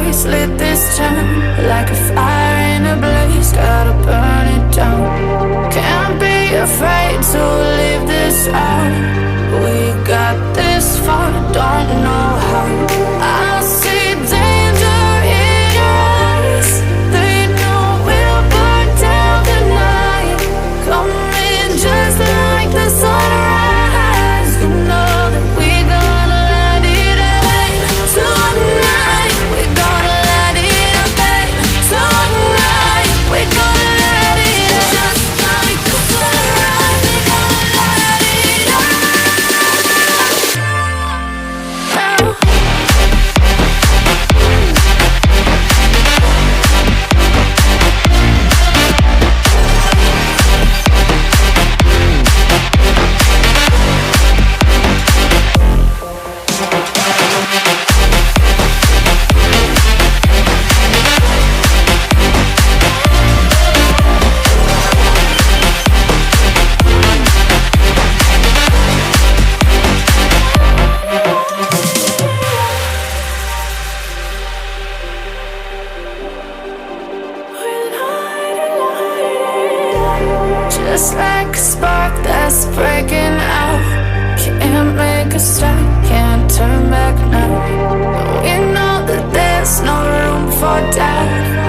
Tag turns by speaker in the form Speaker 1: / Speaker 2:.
Speaker 1: face, lit this town like a fire in a blaze, gotta burn it down. Can't be afraid to leave this out. We got this far, don't know how. I see danger in your eyes. They know we'll burn down the night. Coming just like the sunrise. You know that we gonna let it rain tonight. We gonna let it rain tonight. We gonna let it just like the sunrise. We gonna let it rain. Just like a spark that's breaking out. Can't make a stop, can't turn back now. We know that there's no room for doubt.